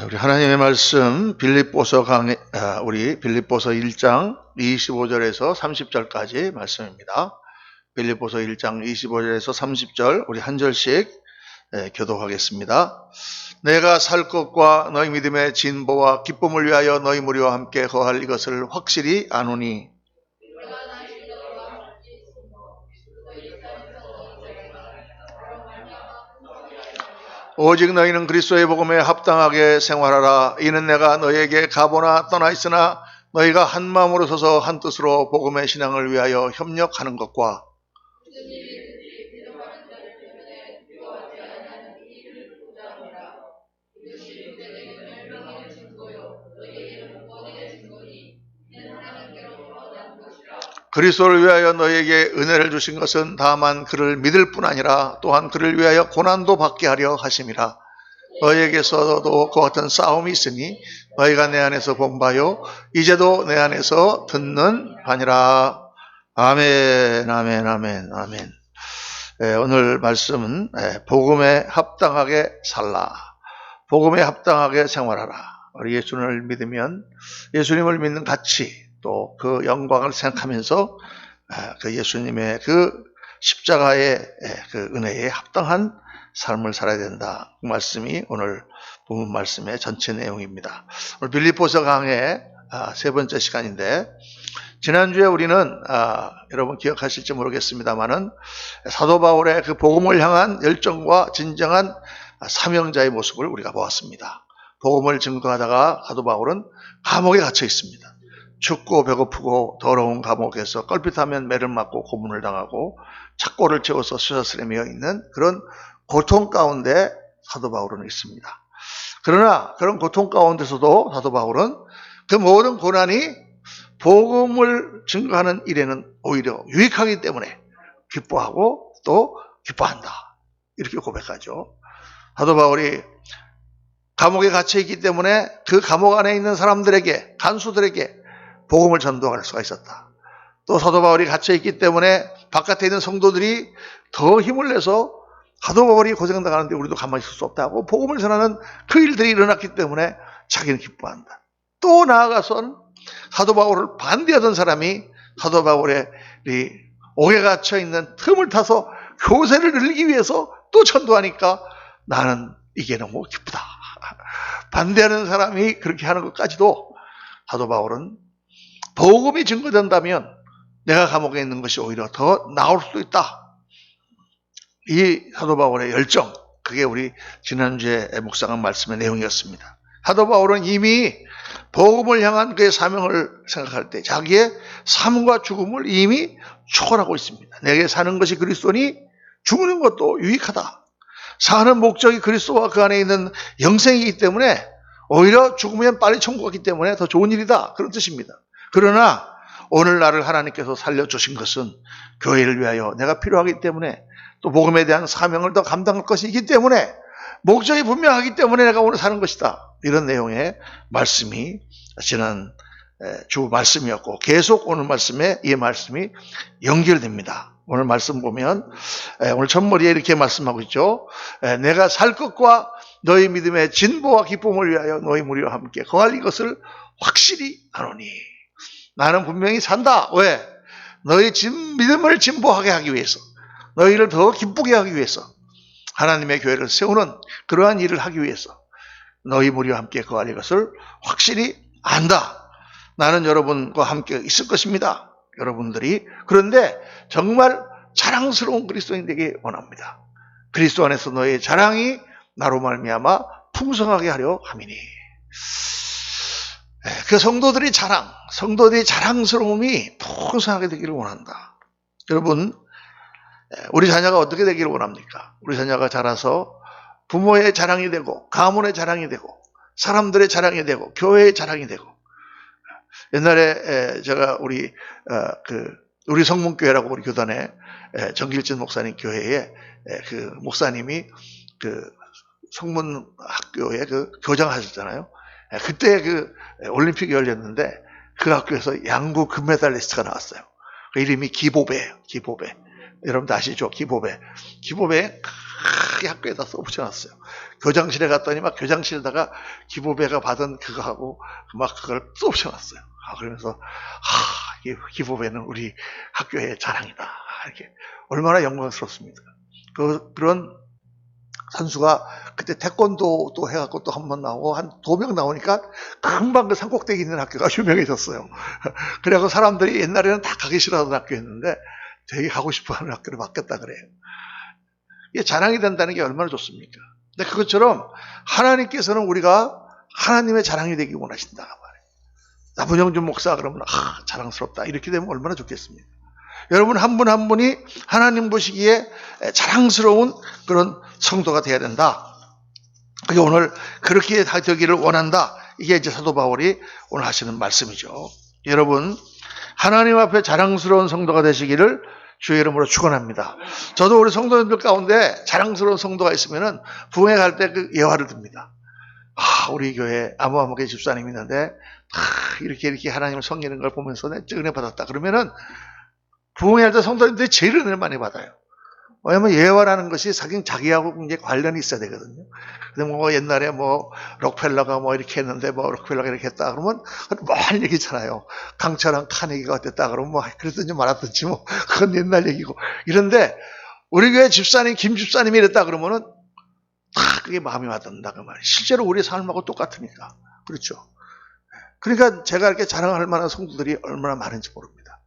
우리 하나님의 말씀 빌립보서 우리 빌립보서 1장 25절에서 30절까지 말씀입니다. 빌립보서 1장 25절에서 30절 우리 한 절씩 교독하겠습니다. 내가 살 것과 너희 믿음의 진보와 기쁨을 위하여 너희 무리와 함께 거할 이것을 확실히 아노니 오직 너희는 그리스도의 복음에 합당하게 생활하라. 이는 내가 너희에게 가보나 떠나 있으나 너희가 한 마음으로 서서 한 뜻으로 복음의 신앙을 위하여 협력하는 것과 그리스도를 위하여 너희에게 은혜를 주신 것은 다만 그를 믿을 뿐 아니라 또한 그를 위하여 고난도 받게 하려 하심이라. 너희에게서도 그와 같은 싸움이 있으니 너희가 내 안에서 본 바요 이제도 내 안에서 듣는 바니라. 아멘, 아멘, 아멘, 아멘. 오늘 말씀은 복음에 합당하게 살라, 복음에 합당하게 생활하라. 우리 예수님을 믿으면 예수님을 믿는 가치 또 그 영광을 생각하면서 그 예수님의 그 십자가의 그 은혜에 합당한 삶을 살아야 된다. 그 말씀이 오늘 본문 말씀의 전체 내용입니다. 오늘 빌립보서 강의 세 번째 시간인데, 지난주에 우리는 여러분 기억하실지 모르겠습니다만은 사도 바울의 그 복음을 향한 열정과 진정한 사명자의 모습을 우리가 보았습니다. 복음을 증거하다가 사도 바울은 감옥에 갇혀 있습니다. 춥고 배고프고 더러운 감옥에서 껄핏하면 매를 맞고 고문을 당하고 착고를 채워서 수사슬에 매여 있는 그런 고통 가운데 사도 바울은 있습니다. 그러나 그런 고통 가운데서도 사도 바울은 그 모든 고난이 복음을 증거하는 일에는 오히려 유익하기 때문에 기뻐하고 또 기뻐한다, 이렇게 고백하죠. 사도 바울이 감옥에 갇혀 있기 때문에 그 감옥 안에 있는 사람들에게, 간수들에게 복음을 전도할 수가 있었다. 또 사도 바울이 갇혀 있기 때문에 바깥에 있는 성도들이 더 힘을 내서 사도 바울이 고생당하는데 우리도 가만히 있을 수 없다고 복음을 전하는 그 일들이 일어났기 때문에 자기는 기뻐한다. 또 나아가선 사도 바울을 반대하던 사람이 사도 바울의 옥에 갇혀 있는 틈을 타서 교세를 늘리기 위해서 또 전도하니까 나는 이게 너무 기쁘다. 반대하는 사람이 그렇게 하는 것까지도 사도 바울은 복음이 증거된다면 내가 감옥에 있는 것이 오히려 더 나을 수도 있다. 이 사도 바울의 열정, 그게 우리 지난주에 묵상한 말씀의 내용이었습니다. 사도 바울은 이미 복음을 향한 그의 사명을 생각할 때 자기의 삶과 죽음을 이미 초월하고 있습니다. 내게 사는 것이 그리스도니 죽는 것도 유익하다. 사는 목적이 그리스도와 그 안에 있는 영생이기 때문에 오히려 죽으면 빨리 천국 갔기 때문에 더 좋은 일이다, 그런 뜻입니다. 그러나 오늘 나를 하나님께서 살려주신 것은 교회를 위하여 내가 필요하기 때문에 또 복음에 대한 사명을 더 감당할 것이기 때문에 목적이 분명하기 때문에 내가 오늘 사는 것이다, 이런 내용의 말씀이 지난 주 말씀이었고 계속 오늘 말씀에 이 말씀이 연결됩니다. 오늘 말씀 보면 오늘 첫머리에 이렇게 말씀하고 있죠. 내가 살 것과 너희 믿음의 진보와 기쁨을 위하여 너희 무리와 함께 거할 이것을 확실히 아노니. 나는 분명히 산다. 왜? 너희 믿음을 진보하게 하기 위해서, 너희를 더 기쁘게 하기 위해서, 하나님의 교회를 세우는 그러한 일을 하기 위해서 너희 무리와 함께 거할 이것을 확실히 안다. 나는 여러분과 함께 있을 것입니다. 여러분들이 그런데 정말 자랑스러운 그리스도인 되기 원합니다. 그리스도 안에서 너의 자랑이 나로 말미암아 풍성하게 하려 함이니. 그 성도들이 자랑스러움이 풍성하게 되기를 원한다. 여러분, 우리 자녀가 어떻게 되기를 원합니까? 우리 자녀가 자라서 부모의 자랑이 되고 가문의 자랑이 되고 사람들의 자랑이 되고 교회의 자랑이 되고. 옛날에 제가 우리 성문교회라고 우리 교단에 정길진 목사님 교회에 그 목사님이 그 성문학교에 그 교장 하셨잖아요. 그때 그 올림픽이 열렸는데 그 학교에서 양구 금메달리스트가 나왔어요. 그 이름이 기보배예요. 기보배. 여러분들 아시죠? 기보배 크게 학교에다 써붙여놨어요. 교장실에 갔더니 막 교장실에다가 기보배가 받은 그거하고 막 그걸 써붙여놨어요. 그러면서 이 기보배는 우리 학교의 자랑이다. 이렇게 얼마나 영광스럽습니까? 그런 선수가 그때 태권도 또 해갖고 또 한 번 나오고 한 2명 나오니까 금방 그 산꼭대기 있는 학교가 유명해졌어요. 그래갖고 사람들이 옛날에는 다 가기 싫어하던 학교였는데 되게 가고 싶어하는 학교로 바뀌었다 그래요. 이게 자랑이 된다는 게 얼마나 좋습니까? 근데 그것처럼 하나님께서는 우리가 하나님의 자랑이 되기 원하신다 말이에요. 나분영준 목사 그러면 자랑스럽다 이렇게 되면 얼마나 좋겠습니까? 여러분 한 분 한 분이 하나님 보시기에 자랑스러운 그런 성도가 되어야 된다. 그게 오늘 그렇게 되기를 원한다. 이게 이제 사도 바울이 오늘 하시는 말씀이죠. 여러분 하나님 앞에 자랑스러운 성도가 되시기를 주의 이름으로 축원합니다. 저도 우리 성도님들 가운데 자랑스러운 성도가 있으면은 부흥회 갈 때 그 예화를 듭니다. 우리 교회 아무아무개 집사님이 있는데 이렇게 하나님을 섬기는 걸 보면서 내 은혜 받았다. 그러면은 부흥회 할 때 성도님들이 제일 은혜를 많이 받아요. 왜냐면 예화라는 것이 자기하고 이제 관련이 있어야 되거든요. 근데 뭐 옛날에 뭐 록펠러가 뭐 이렇게 했는데 뭐 록펠러가 이렇게 했다 그러면 많은 얘기잖아요. 강철한 카네기가 어땠다 그러면 뭐 그랬든지 말았든지 뭐 그건 옛날 얘기고 이런데 우리 교회 집사님 김 집사님이 이랬다 그러면은 다 그게 마음이 와닿는다 그 말이에요. 실제로 우리 삶하고 똑같으니까. 그렇죠. 그러니까 제가 이렇게 자랑할 만한 성도들이 얼마나 많은지 모릅니다.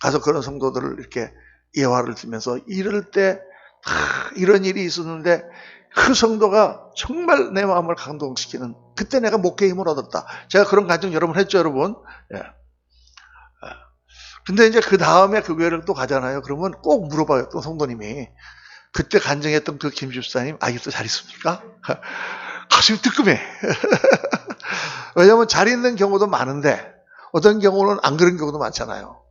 가서 그런 성도들을 이렇게 예화를 들면서 이럴 때 이런 일이 있었는데 그 성도가 정말 내 마음을 감동시키는 그때 내가 목회의 힘을 얻었다. 제가 그런 간증 여러 번 했죠, 여러분. 예. 근데 이제 그 다음에 그 교회를 또 가잖아요. 그러면 꼭 물어봐요, 또 성도님이. 그때 간증했던 그 김 집사님 아직도 잘 있습니까? 가슴이 뜨끔해. 왜냐하면 잘 있는 경우도 많은데 어떤 경우는 안 그런 경우도 많잖아요.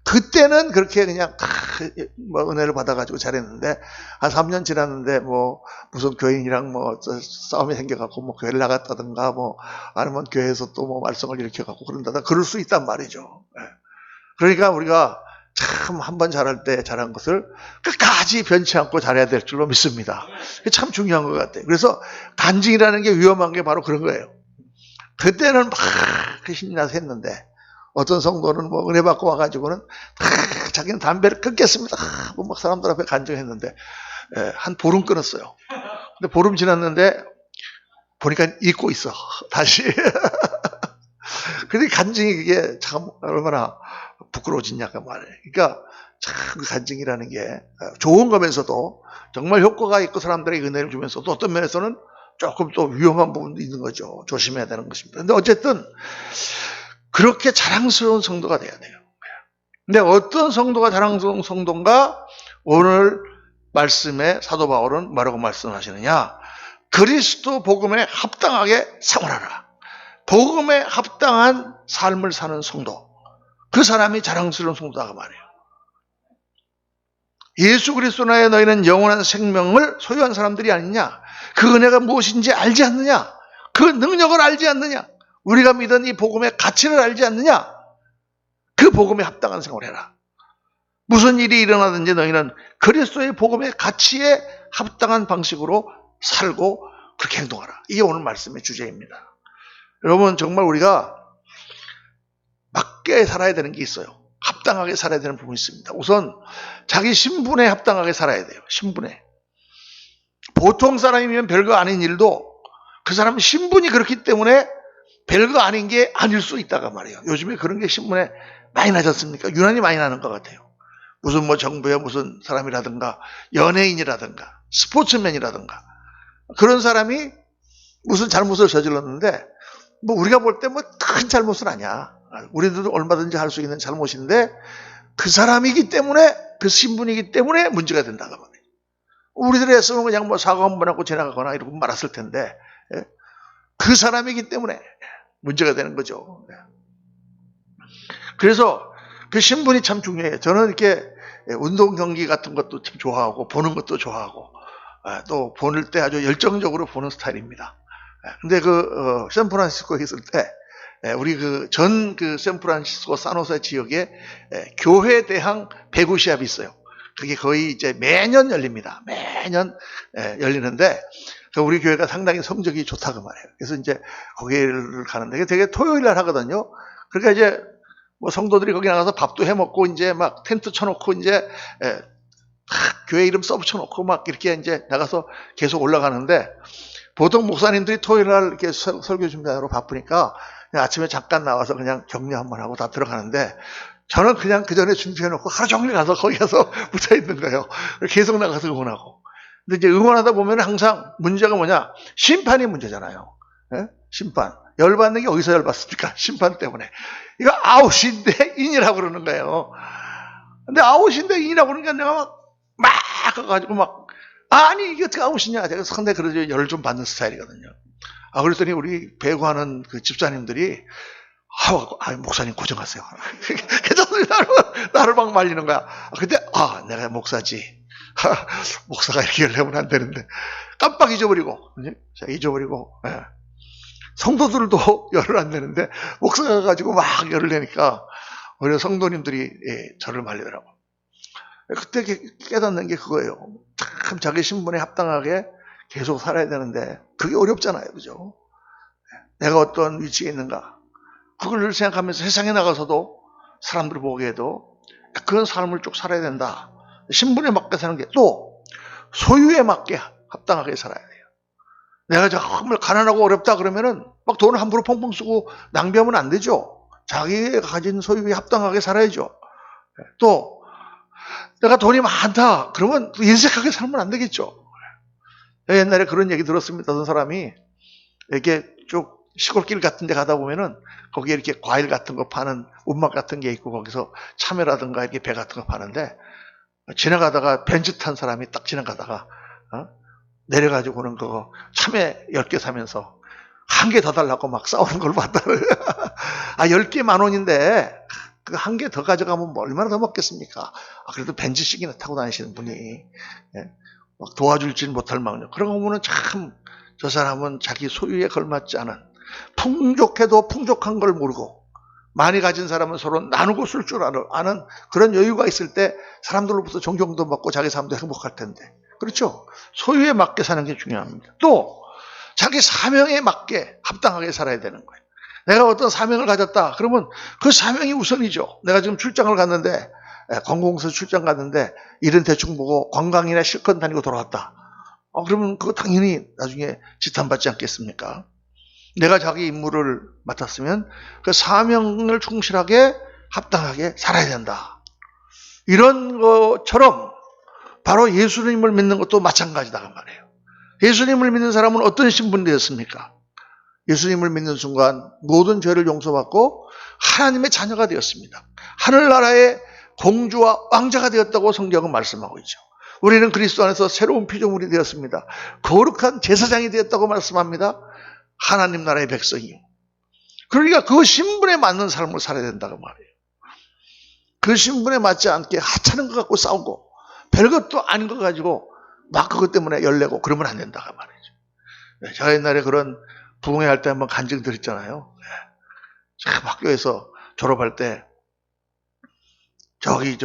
그때는 그렇게 그냥 뭐 은혜를 받아가지고 잘했는데 한 3년 지났는데 뭐 무슨 교인이랑 뭐 싸움이 생겨갖고 뭐 교회를 나갔다든가 뭐 아니면 교회에서 또 뭐 말썽을 일으켜갖고 그런다든가 그럴 수 있단 말이죠. 그러니까 우리가 참 한 번 잘할 때 잘한 것을 끝까지 변치 않고 잘해야 될 줄로 믿습니다. 그게 참 중요한 것 같아요. 그래서 간증이라는 게 위험한 게 바로 그런 거예요. 그때는 막 신나서 했는데 어떤 성도는 뭐 은혜 받고 와가지고는 자기는 담배를 끊겠습니다. 막 사람들 앞에 간증했는데 한 보름 끊었어요. 근데 보름 지났는데 보니까 잊고 있어. 다시. 근데 간증이 그게 참 얼마나 부끄러워지냐고 말이에요. 그러니까 참 그 간증이라는 게 좋은 거면서도 정말 효과가 있고 사람들에게 은혜를 주면서도 어떤 면에서는 조금 또 위험한 부분도 있는 거죠. 조심해야 되는 것입니다. 근데 어쨌든 그렇게 자랑스러운 성도가 돼야 돼요. 근데 어떤 성도가 자랑스러운 성도인가? 오늘 말씀에 사도 바울은 뭐라고 말씀하시느냐? 그리스도 복음에 합당하게 생활하라. 복음에 합당한 삶을 사는 성도. 그 사람이 자랑스러운 성도다 그 말이에요. 예수 그리스도 안에 너희는 영원한 생명을 소유한 사람들이 아니냐? 그 은혜가 무엇인지 알지 않느냐? 그 능력을 알지 않느냐? 우리가 믿은 이 복음의 가치를 알지 않느냐? 그 복음에 합당한 생활을 해라. 무슨 일이 일어나든지 너희는 그리스도의 복음의 가치에 합당한 방식으로 살고 그렇게 행동하라. 이게 오늘 말씀의 주제입니다. 여러분 정말 우리가 맞게 살아야 되는 게 있어요. 합당하게 살아야 되는 부분이 있습니다. 우선 자기 신분에 합당하게 살아야 돼요. 신분에. 보통 사람이면 별거 아닌 일도 그 사람 신분이 그렇기 때문에 별거 아닌 게 아닐 수 있다가 말이에요. 요즘에 그런 게 신문에 많이 나지 않습니까? 유난히 많이 나는 것 같아요. 무슨 뭐 정부의 무슨 사람이라든가 연예인이라든가 스포츠맨이라든가 그런 사람이 무슨 잘못을 저질렀는데 뭐 우리가 볼 때 뭐 큰 잘못은 아니야. 우리들도 얼마든지 할 수 있는 잘못인데 그 사람이기 때문에 그 신분이기 때문에 문제가 된다가 말이에요. 우리들이 했으면 그냥 뭐 사과 한 번 하고 지나가거나 이러고 말았을 텐데 그 사람이기 때문에 문제가 되는 거죠. 그래서 그 신분이 참 중요해요. 저는 이렇게 운동 경기 같은 것도 참 좋아하고 보는 것도 좋아하고 또 보낼 때 아주 열정적으로 보는 스타일입니다. 근데 샌프란시스코에 있을 때 우리 전 샌프란시스코 산호세 지역에 교회 대항 배구 시합이 있어요. 그게 거의 이제 매년 열립니다. 매년 열리는데 우리 교회가 상당히 성적이 좋다고 말해요. 그래서 이제 거기를 가는데 되게 토요일 날 하거든요. 그러니까 이제 뭐 성도들이 거기 나가서 밥도 해 먹고 이제 막 텐트 쳐놓고 이제 교회 이름 써붙여놓고 막 이렇게 이제 나가서 계속 올라가는데 보통 목사님들이 토요일 날 이렇게 설교 준비하러 바쁘니까 그냥 아침에 잠깐 나와서 그냥 격려 한번 하고 다 들어가는데 저는 그냥 그 전에 준비해놓고 하루 종일 가서 거기 가서 붙어 있는 거예요. 계속 나가서 응원하고. 근데 이제 응원하다 보면 항상 문제가 뭐냐? 심판이 문제잖아요. 예? 심판. 열받는 게 어디서 열받습니까? 심판 때문에. 이거 아웃인데 인이라고 그러는 거예요. 근데 아웃인데 인이라고 그러니까 내가 막 가가지고 막 아니 이게 어떻게 아웃이냐. 제가 상당히 그래도 열을 좀 받는 스타일이거든요. 그랬더니 우리 배구하는 그 집사님들이 목사님 고정하세요. 괜찮습니다. 나를 막 말리는 거야. 근데 내가 목사지. 목사가 이렇게 열려면 안 되는데 깜빡 잊어버리고 성도들도 열을 안 내는데 목사가 가지고 막 열을 내니까 오히려 성도님들이 저를 말리더라고. 그때 깨닫는 게 그거예요. 참 자기 신분에 합당하게 계속 살아야 되는데 그게 어렵잖아요. 그죠? 내가 어떤 위치에 있는가 그걸 생각하면서 세상에 나가서도 사람들 보기에도 그런 삶을 쭉 살아야 된다. 신분에 맞게 사는 게 또 소유에 맞게 합당하게 살아야 돼요. 내가 정말 가난하고 어렵다 그러면은 막 돈을 함부로 펑펑 쓰고 낭비하면 안 되죠. 자기가 가진 소유에 합당하게 살아야죠. 또 내가 돈이 많다 그러면 인색하게 살면 안 되겠죠. 옛날에 그런 얘기 들었습니다. 어떤 사람이 이렇게 쭉 시골길 같은 데 가다 보면은 거기에 이렇게 과일 같은 거 파는 운막 같은 게 있고 거기서 참외라든가 이렇게 배 같은 거 파는데 지나가다가 벤츠 탄 사람이 딱 지나가다가 내려가지고는 그거 참외 10개 사면서 한 개 더 달라고 막 싸우는 걸 봤다. 10개 10,000원인데 그 한 개 더 가져가면 뭐 얼마나 더 먹겠습니까? 그래도 벤츠씩이나 타고 다니시는 분이 막 도와줄지는 못할 망정. 그런 거 보면 참 저 사람은 자기 소유에 걸맞지 않은 풍족해도 풍족한 걸 모르고 많이 가진 사람은 서로 나누고 쓸 줄 아는 그런 여유가 있을 때 사람들로부터 존경도 받고 자기 삶도 행복할 텐데. 그렇죠? 소유에 맞게 사는 게 중요합니다. 또 자기 사명에 맞게 합당하게 살아야 되는 거예요. 내가 어떤 사명을 가졌다. 그러면 그 사명이 우선이죠. 내가 지금 출장을 갔는데 관공서 출장 갔는데 일은 대충 보고 관광이나 실컷 다니고 돌아왔다. 그러면 그거 당연히 나중에 지탄받지 않겠습니까? 내가 자기 임무를 맡았으면 그 사명을 충실하게 합당하게 살아야 된다. 이런 것처럼 바로 예수님을 믿는 것도 마찬가지다 말이에요. 예수님을 믿는 사람은 어떤 신분이 되었습니까? 예수님을 믿는 순간 모든 죄를 용서받고 하나님의 자녀가 되었습니다. 하늘나라의 공주와 왕자가 되었다고 성경은 말씀하고 있죠. 우리는 그리스도 안에서 새로운 피조물이 되었습니다. 거룩한 제사장이 되었다고 말씀합니다. 하나님 나라의 백성이요. 그러니까 그 신분에 맞는 삶을 살아야 된다고 말이에요. 그 신분에 맞지 않게 하찮은 것 갖고 싸우고 별것도 아닌 것 가지고 막 그것 때문에 열내고 그러면 안 된다고 말이죠. 저 옛날에 그런 부흥회 때 한번 간증 드렸잖아요. 참 학교에서 졸업할 때 저기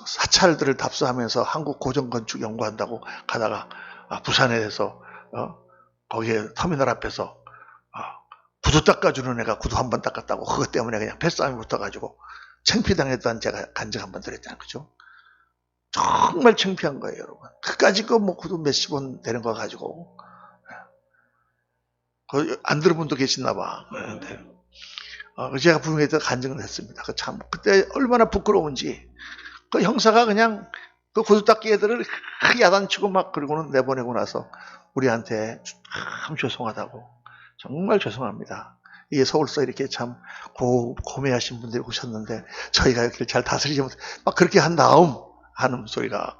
사찰들을 답사하면서 한국 고전건축 연구한다고 가다가 부산에서 거기에 터미널 앞에서 구두 닦아주는 애가 구두 한 번 닦았다고 그것 때문에 그냥 패싸움이 붙어가지고 창피당했다는 제가 간증 한번 드렸잖아요. 그죠? 정말 창피한 거예요, 여러분. 그까짓 거 뭐 구두 몇십 원 되는 거 가지고 안 들은 분도 계시나 봐. 제가 부흥회에서 간증을 했습니다. 참 그때 얼마나 부끄러운지 그 형사가 그냥 그 구두 닦기 애들을 야단치고 막 그러고는 내보내고 나서 우리한테 참 죄송하다고 정말 죄송합니다. 이게 서울서 이렇게 참 고매하신 분들이 오셨는데 저희가 여기를 잘 다스리지 못해 막 그렇게 한 다음 하는 소리가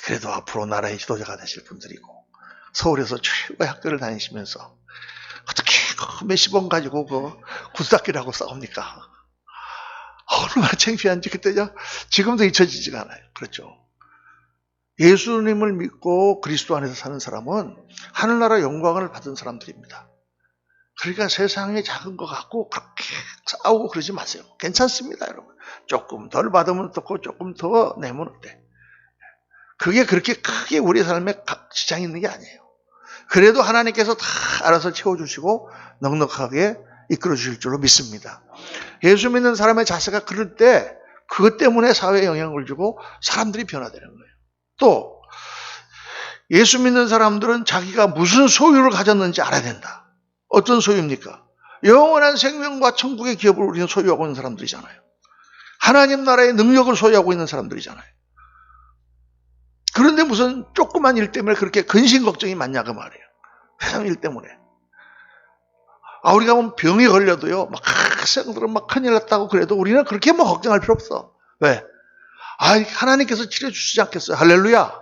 그래도 앞으로 나라의 지도자가 되실 분들이고 서울에서 최고의 학교를 다니시면서 어떻게 몇십 원 가지고 그 구두 닦기라고 싸웁니까? 얼마나 창피한지 그때 지금도 잊혀지지가 않아요. 그렇죠? 예수님을 믿고 그리스도 안에서 사는 사람은 하늘나라 영광을 받은 사람들입니다. 그러니까 세상에 작은 것 갖고 그렇게 싸우고 그러지 마세요. 괜찮습니다, 여러분. 조금 덜 받으면 어떻고 조금 더 내면 어때? 그게 그렇게 크게 우리 삶에 지장이 있는 게 아니에요. 그래도 하나님께서 다 알아서 채워주시고 넉넉하게 이끌어 주실 줄로 믿습니다. 예수 믿는 사람의 자세가 그럴 때 그것 때문에 사회에 영향을 주고 사람들이 변화되는 거예요. 또 예수 믿는 사람들은 자기가 무슨 소유를 가졌는지 알아야 된다. 어떤 소유입니까? 영원한 생명과 천국의 기업을 우리는 소유하고 있는 사람들이잖아요. 하나님 나라의 능력을 소유하고 있는 사람들이잖아요. 그런데 무슨 조그만 일 때문에 그렇게 근심 걱정이 많냐 그 말이에요. 세상 일 때문에. 우리가 뭐 병이 걸려도요, 막 학생들은 막 큰일 났다고 그래도 우리는 그렇게 뭐 걱정할 필요 없어. 왜? 하나님께서 치료해 주시지 않겠어요? 할렐루야.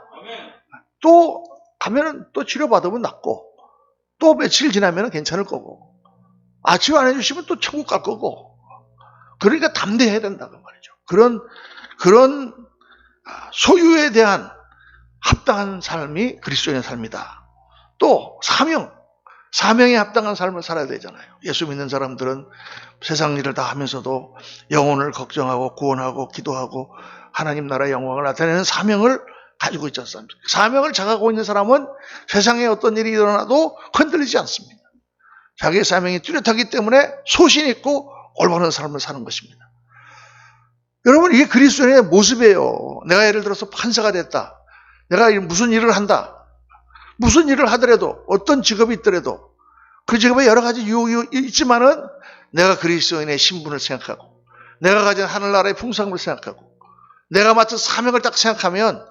또 가면은 또 치료받으면 낫고, 또 며칠 지나면 괜찮을 거고, 치유 안 해주시면 또 천국 갈 거고. 그러니까 담대해야 된다고 말이죠. 그런 소유에 대한 합당한 삶이 그리스도인의 삶이다. 또 사명에 합당한 삶을 살아야 되잖아요. 예수 믿는 사람들은 세상 일을 다 하면서도 영혼을 걱정하고 구원하고 기도하고 하나님 나라의 영광을 나타내는 사명을 가지고 있지 않습니까? 사명을 자각하고 있는 사람은 세상에 어떤 일이 일어나도 흔들리지 않습니다. 자기의 사명이 뚜렷하기 때문에 소신 있고 올바른 삶을 사는 것입니다. 여러분, 이게 그리스도인의 모습이에요. 내가 예를 들어서 판사가 됐다. 내가 무슨 일을 한다. 무슨 일을 하더라도 어떤 직업이 있더라도 그 직업에 여러 가지 유혹이 있지만은 내가 그리스도인의 신분을 생각하고 내가 가진 하늘나라의 풍성을 생각하고 내가 맡은 사명을 딱 생각하면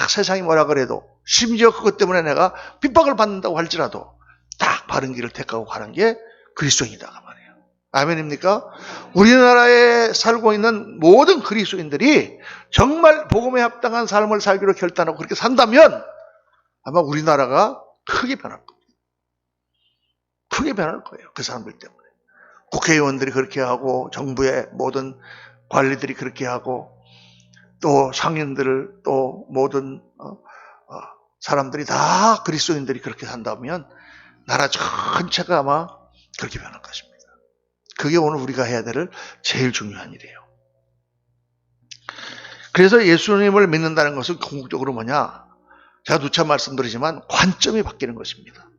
세상이 뭐라 그래도 심지어 그것 때문에 내가 핍박을 받는다고 할지라도 딱 바른 길을 택하고 가는 게 그리스도인이다 그 말이에요. 아멘입니까? 우리나라에 살고 있는 모든 그리스도인들이 정말 복음에 합당한 삶을 살기로 결단하고 그렇게 산다면 아마 우리나라가 크게 변할 겁니다. 크게 변할 거예요. 그 사람들 때문에. 국회의원들이 그렇게 하고 정부의 모든 관리들이 그렇게 하고 또 상인들 또 모든 사람들이 다 그리스도인들이 그렇게 산다면 나라 전체가 아마 그렇게 변할 것입니다. 그게 오늘 우리가 해야 될 제일 중요한 일이에요. 그래서 예수님을 믿는다는 것은 궁극적으로 뭐냐? 제가 누차 말씀드리지만 관점이 바뀌는 것입니다.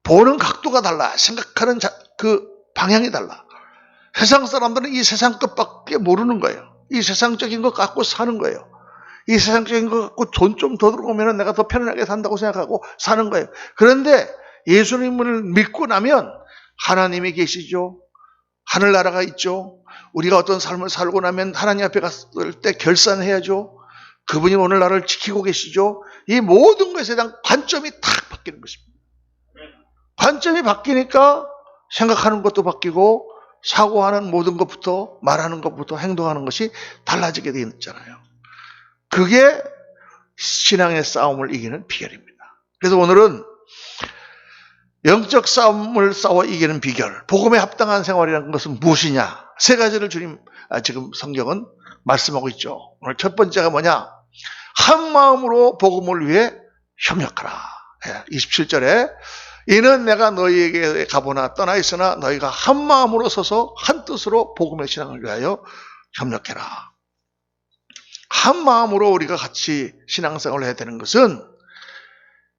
보는 각도가 달라. 생각하는 그 방향이 달라. 세상 사람들은 이 세상 것밖에 모르는 거예요. 이 세상적인 것 갖고 사는 거예요. 이 세상적인 것 갖고 돈 좀 더 들어오면 내가 더 편안하게 산다고 생각하고 사는 거예요. 그런데 예수님을 믿고 나면 하나님이 계시죠. 하늘나라가 있죠. 우리가 어떤 삶을 살고 나면 하나님 앞에 갔을 때 결산해야죠. 그분이 오늘 나를 지키고 계시죠. 이 모든 것에 대한 관점이 탁 바뀌는 것입니다. 관점이 바뀌니까 생각하는 것도 바뀌고 사고하는 모든 것부터 말하는 것부터 행동하는 것이 달라지게 되어 있잖아요. 그게 신앙의 싸움을 이기는 비결입니다. 그래서 오늘은 영적 싸움을 싸워 이기는 비결, 복음에 합당한 생활이라는 것은 무엇이냐? 세 가지를 주님 지금 성경은 말씀하고 있죠. 오늘 첫 번째가 뭐냐? 한 마음으로 복음을 위해 협력하라. 27절에 이는 내가 너희에게 가보나 떠나 있으나 너희가 한 마음으로 서서 한 뜻으로 복음의 신앙을 위하여 협력해라. 한 마음으로 우리가 같이 신앙생활을 해야 되는 것은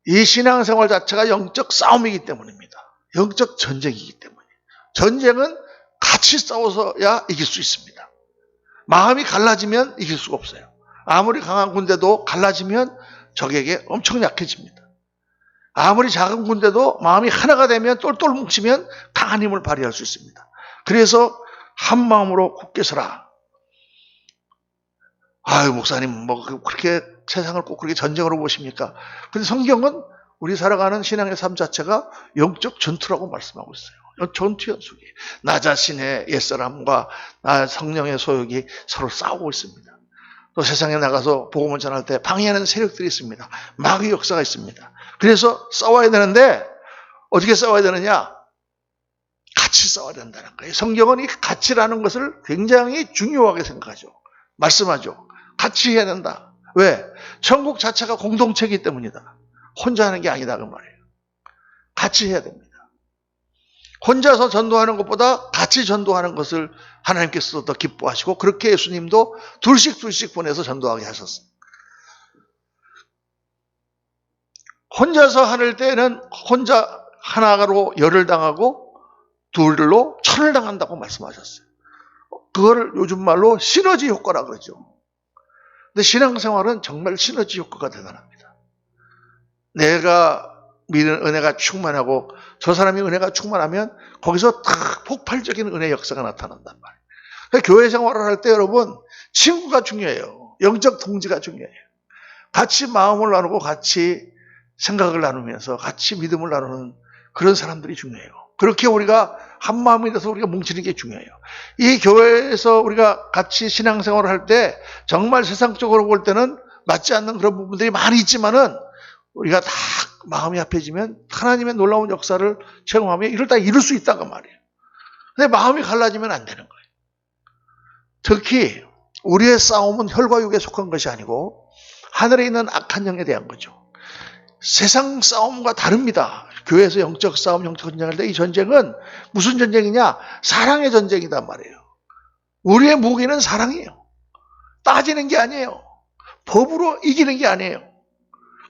이 신앙생활 자체가 영적 싸움이기 때문입니다. 영적 전쟁이기 때문에. 전쟁은 같이 싸워서야 이길 수 있습니다. 마음이 갈라지면 이길 수가 없어요. 아무리 강한 군대도 갈라지면 적에게 엄청 약해집니다. 아무리 작은 군대도 마음이 하나가 되면 똘똘 뭉치면 강한 힘을 발휘할 수 있습니다. 그래서 한 마음으로 굳게 서라. 목사님 뭐 그렇게 세상을 꼭 그렇게 전쟁으로 보십니까? 근데 성경은 우리 살아가는 신앙의 삶 자체가 영적 전투라고 말씀하고 있어요. 전투 연속이. 나 자신의 옛사람과 나 성령의 소욕이 서로 싸우고 있습니다. 또 세상에 나가서 복음을 전할 때 방해하는 세력들이 있습니다. 마귀 역사가 있습니다. 그래서 싸워야 되는데 어떻게 싸워야 되느냐? 같이 싸워야 된다는 거예요. 성경은 이 같이라는 것을 굉장히 중요하게 생각하죠. 말씀하죠. 같이 해야 된다. 왜? 천국 자체가 공동체이기 때문이다. 혼자 하는 게 아니다 그 말이에요. 같이 해야 됩니다. 혼자서 전도하는 것보다 같이 전도하는 것을 하나님께서 더 기뻐하시고 그렇게 예수님도 둘씩 보내서 전도하게 하셨어요. 혼자서 하는 때는 혼자 하나로 열을 당하고 둘로 천을 당한다고 말씀하셨어요. 그거를 요즘 말로 시너지 효과라 그러죠. 근데 신앙생활은 정말 시너지 효과가 대단합니다. 내가 믿는 은혜가 충만하고 저 사람이 은혜가 충만하면 거기서 딱 폭발적인 은혜 역사가 나타난단 말이에요. 그러니까 교회 생활을 할 때 여러분 친구가 중요해요. 영적 동지가 중요해요. 같이 마음을 나누고 같이 생각을 나누면서 같이 믿음을 나누는 그런 사람들이 중요해요. 그렇게 우리가 한 마음이 돼서 우리가 뭉치는 게 중요해요. 이 교회에서 우리가 같이 신앙생활을 할 때 정말 세상적으로 볼 때는 맞지 않는 그런 부분들이 많이 있지만은 우리가 다 마음이 합해지면 하나님의 놀라운 역사를 체험하며 이를 다 이룰 수 있다고 말이에요. 근데 마음이 갈라지면 안 되는 거예요. 특히 우리의 싸움은 혈과 육에 속한 것이 아니고 하늘에 있는 악한 영에 대한 거죠. 세상 싸움과 다릅니다. 교회에서 영적 싸움, 영적 전쟁할 때 이 전쟁은 무슨 전쟁이냐? 사랑의 전쟁이단 말이에요. 우리의 무기는 사랑이에요. 따지는 게 아니에요. 법으로 이기는 게 아니에요.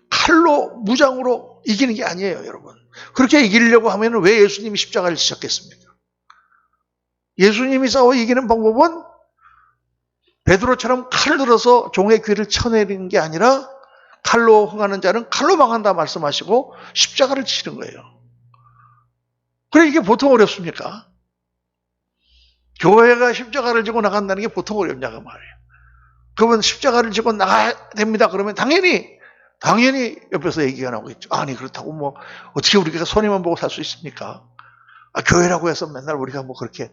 칼로, 무장으로 이기는 게 아니에요, 여러분. 그렇게 이기려고 하면 왜 예수님이 십자가를 지셨겠습니까? 예수님이 싸워 이기는 방법은 베드로처럼 칼을 들어서 종의 귀를 쳐내리는 게 아니라 칼로 흥하는 자는 칼로 망한다 말씀하시고 십자가를 지시는 거예요. 그래 이게 보통 어렵습니까? 교회가 십자가를 지고 나간다는 게 보통 어렵냐고 말이에요. 그러면 십자가를 지고 나가야 됩니다. 그러면 당연히 옆에서 얘기가 나오겠죠. 아니 그렇다고 뭐 어떻게 우리가 손해만 보고 살 수 있습니까? 교회라고 해서 맨날 우리가 뭐 그렇게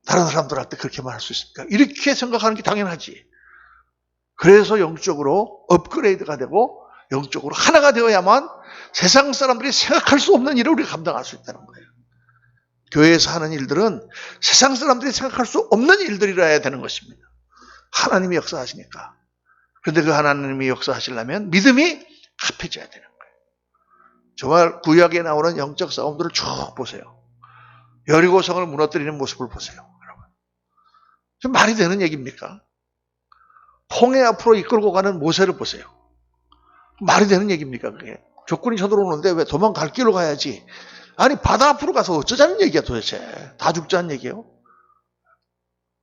다른 사람들한테 그렇게 말할 수 있습니까? 이렇게 생각하는 게 당연하지. 그래서 영적으로 업그레이드가 되고 영적으로 하나가 되어야만 세상 사람들이 생각할 수 없는 일을 우리가 감당할 수 있다는 거예요. 교회에서 하는 일들은 세상 사람들이 생각할 수 없는 일들이라 되는 것입니다. 하나님이 역사하시니까. 그런데 그 하나님이 역사하시려면 믿음이 합해져야 되는 거예요. 정말 구약에 나오는 영적 싸움들을 쭉 보세요. 여리고성을 무너뜨리는 모습을 보세요. 여러분. 좀 말이 되는 얘기입니까? 홍해 앞으로 이끌고 가는 모세를 보세요. 말이 되는 얘기입니까 그게? 적군이 쳐들어오는데 왜 도망갈 길로 가야지. 아니 바다 앞으로 가서 어쩌자는 얘기야 도대체. 다 죽자는 얘기예요.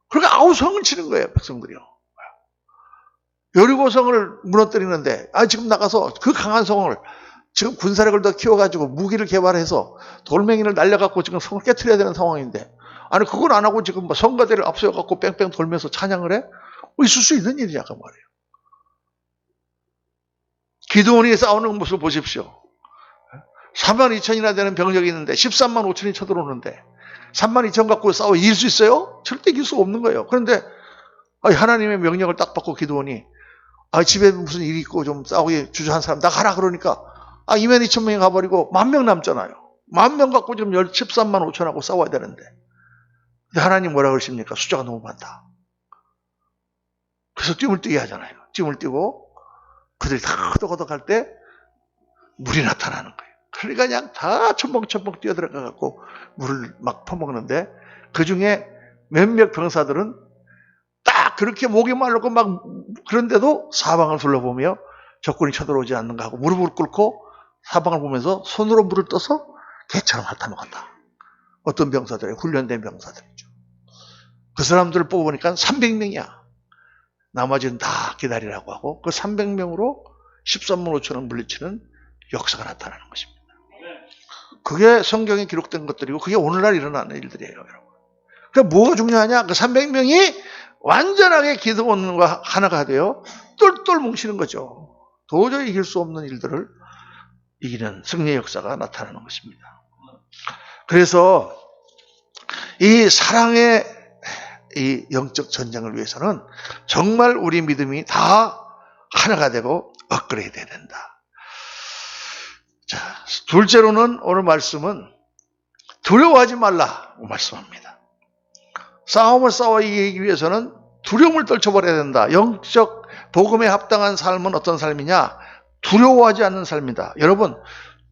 그러니까 아우성을 치는 거예요 백성들이요. 여리고성을 무너뜨리는데 지금 나가서 그 강한 성을 지금 군사력을 더 키워가지고 무기를 개발해서 돌멩이를 날려갖고 지금 성을 깨트려야 되는 상황인데 아니 그걸 안 하고 지금 뭐 성가대를 앞세워갖고 뺑뺑 돌면서 찬양을 해? 있을 수 있는 일이냐 그 말이에요. 기드온이 싸우는 모습을 보십시오. 42,000이나 되는 병력이 있는데 13만 5천이 쳐들어오는데 3만 2천 갖고 싸워 이길 수 있어요? 절대 이길 수가 없는 거예요. 그런데 하나님의 명령을 딱 받고 기드온이 집에 무슨 일이 있고 좀 싸우기 주저한 사람 나 가라 그러니까 2만 2천 명이 가버리고 10,000명 남잖아요. 10,000명 갖고 지금 13만 5천하고 싸워야 되는데 근데 하나님 뭐라 그러십니까? 숫자가 너무 많다. 그래서 뜀을 뛰게 하잖아요. 뜀을 뛰고 그들이 다 허덕허덕할 때 물이 나타나는 거예요. 그러니까 그냥 다 첨벙첨벙 뛰어들어가 갖고 물을 막 퍼먹는데 그중에 몇몇 병사들은 딱 그렇게 목이 말르고 막 그런데도 사방을 둘러보며 적군이 쳐들어오지 않는가 하고 무릎을 꿇고 사방을 보면서 손으로 물을 떠서 개처럼 핥아먹었다. 어떤 병사들이 훈련된 병사들이죠. 그 사람들을 뽑으니까 300명이야. 나머지는 다 기다리라고 하고 그 300명으로 13만 5천을 물리치는 역사가 나타나는 것입니다. 그게 성경에 기록된 것들이고 그게 오늘날 일어나는 일들이에요. 여러분. 그러니까 뭐가 중요하냐? 그 300명이 완전하게 기드온과 하나가 되어 똘똘 뭉치는 거죠. 도저히 이길 수 없는 일들을 이기는 승리의 역사가 나타나는 것입니다. 그래서 이 사랑의 이 영적 전쟁을 위해서는 정말 우리 믿음이 다 하나가 되고 업그레이드 해야 된다. 자, 둘째로는 오늘 말씀은 두려워하지 말라고 말씀합니다. 싸움을 싸워 이기기 위해서는 두려움을 떨쳐버려야 된다. 영적 복음에 합당한 삶은 어떤 삶이냐? 두려워하지 않는 삶이다. 여러분,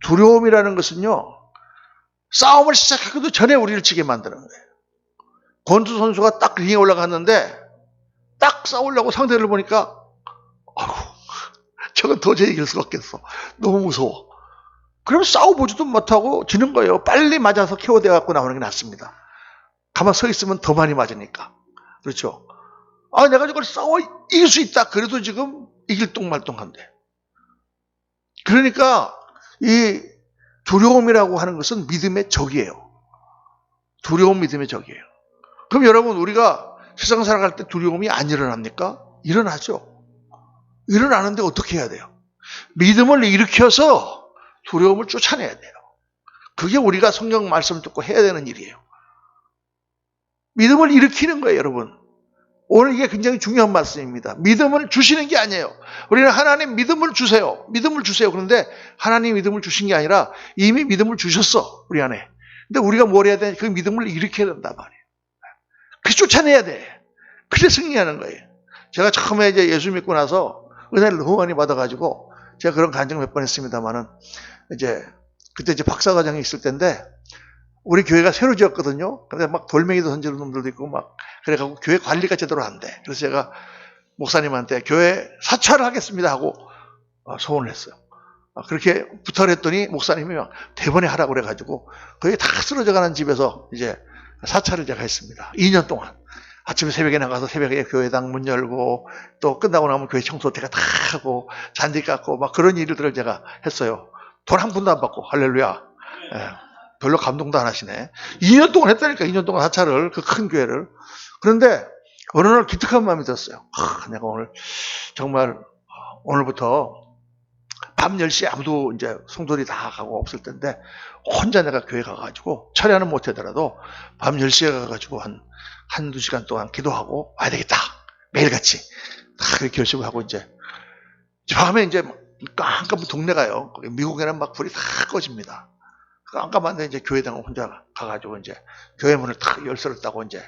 두려움이라는 것은요, 싸움을 시작하기도 전에 우리를 지게 만드는 거예요. 권투 선수가 딱 링에 올라갔는데 딱 싸우려고 상대를 보니까 아이고, 저건 도저히 이길 수가 없겠어. 너무 무서워. 그럼 싸워보지도 못하고 지는 거예요. 빨리 맞아서 KO 돼갖고 나오는 게 낫습니다. 가만 서 있으면 더 많이 맞으니까. 그렇죠? 아, 내가 저걸 싸워 이길 수 있다. 그래도 지금 이길 똥말똥한데. 그러니까 이 두려움이라고 하는 것은 믿음의 적이에요. 두려움 믿음의 적이에요. 그럼 여러분, 우리가 세상 살아갈 때 두려움이 안 일어납니까? 일어나죠. 일어나는데 어떻게 해야 돼요? 믿음을 일으켜서 두려움을 쫓아내야 돼요. 그게 우리가 성경 말씀을 듣고 해야 되는 일이에요. 믿음을 일으키는 거예요, 여러분. 오늘 이게 굉장히 중요한 말씀입니다. 믿음을 주시는 게 아니에요. 우리는 하나님 믿음을 주세요. 믿음을 주세요. 그런데 하나님 믿음을 주신 게 아니라 이미 믿음을 주셨어, 우리 안에. 근데 우리가 뭘 해야 돼? 그 믿음을 일으켜야 된단 말이에요. 그 쫓아내야 돼. 그래 승리하는 거예요. 제가 처음에 이제 예수 믿고 나서 은혜를 너무 많이 받아가지고 제가 그런 간증 몇 번 했습니다만은 그때 이제 박사과정이 있을 때인데 우리 교회가 새로 지었거든요. 근데 막 돌멩이도 던지는 놈들도 있고 막 그래가지고 교회 관리가 제대로 안 돼. 그래서 제가 목사님한테 교회 사찰을 하겠습니다 하고 소원을 했어요. 그렇게 부탁을 했더니 목사님이 막 대번에 하라고 그래가지고 거의 다 쓰러져가는 집에서 이제 사찰을 제가 했습니다. 2년 동안. 아침에 새벽에 나가서 새벽에 교회당 문 열고 또 끝나고 나면 교회 청소 제가 다 하고 잔디 깎고 막 그런 일들을 제가 했어요. 돈 한 푼도 안 받고. 할렐루야. 예, 별로 감동도 안 하시네. 2년 동안 했다니까. 2년 동안 사찰을, 그 큰 교회를. 그런데 어느 날 기특한 마음이 들었어요. 내가 오늘 정말 오늘부터 밤 10시에 아무도 이제 성도들이 다 가고 없을 텐데 혼자 내가 교회 가가지고 철야는 못하더라도 밤 10시에 가가지고 한두 시간 동안 기도하고 와야 되겠다. 매일같이 다 그렇게 결심을 하고 이제 밤에 이제 깜깜한 동네가요. 미국에는 막 불이 다 꺼집니다. 깜깜한데 이제 교회당을 혼자 가가지고 이제 교회 문을 탁 열쇠를 따고 이제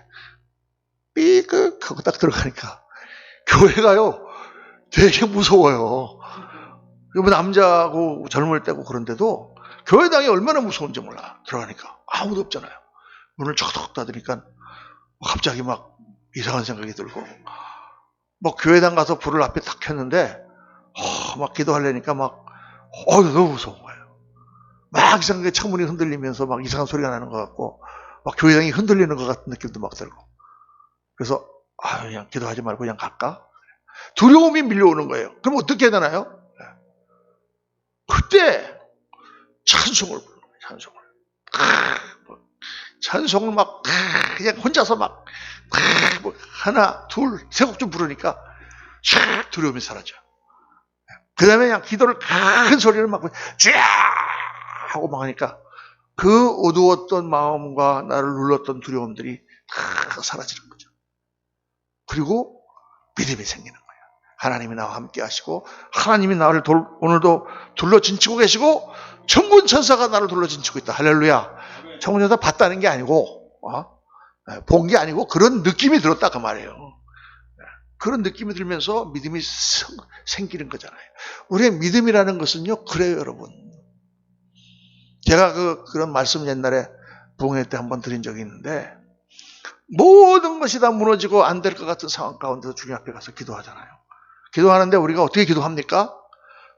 삐끗 하고 딱 들어가니까 교회가요 되게 무서워요. 뭐 남자고 젊을 때고 그런데도 교회당이 얼마나 무서운지 몰라. 들어가니까 아무도 없잖아요. 문을 척척 닫으니까 갑자기 막 이상한 생각이 들고 막 교회당 가서 불을 앞에 탁 켰는데 막 기도하려니까 막 너무 무서운 거예요. 막 이상하게 창문이 흔들리면서 막 이상한 소리가 나는 것 같고 막 교회당이 흔들리는 것 같은 느낌도 막 들고 그래서 그냥 기도하지 말고 그냥 갈까? 두려움이 밀려오는 거예요. 그럼 어떻게 해야 되나요? 그때 찬송을 부르는 거예요. 찬송을 막 그냥 혼자서 막 하나 둘 세 곡 좀 부르니까 쫙 두려움이 사라져. 그 다음에 그냥 기도를 큰 소리를 막 쫙 하고 막 하니까 그 어두웠던 마음과 나를 눌렀던 두려움들이 다 사라지는 거죠. 그리고 믿음이 생기는 거예요. 하나님이 나와 함께 하시고 하나님이 나를 오늘도 둘러진치고 계시고 천군 천사가 나를 둘러진치고 있다. 할렐루야. 천군 천사 봤다는 게 아니고 본 게 아니고 그런 느낌이 들었다 그 말이에요. 그런 느낌이 들면서 믿음이 생기는 거잖아요. 우리의 믿음이라는 것은요 그래요 여러분. 제가 그런 말씀 옛날에 부흥회 때 한번 드린 적이 있는데 모든 것이 다 무너지고 안 될 것 같은 상황 가운데서 주님 앞에 가서 기도하잖아요. 기도하는데 우리가 어떻게 기도합니까?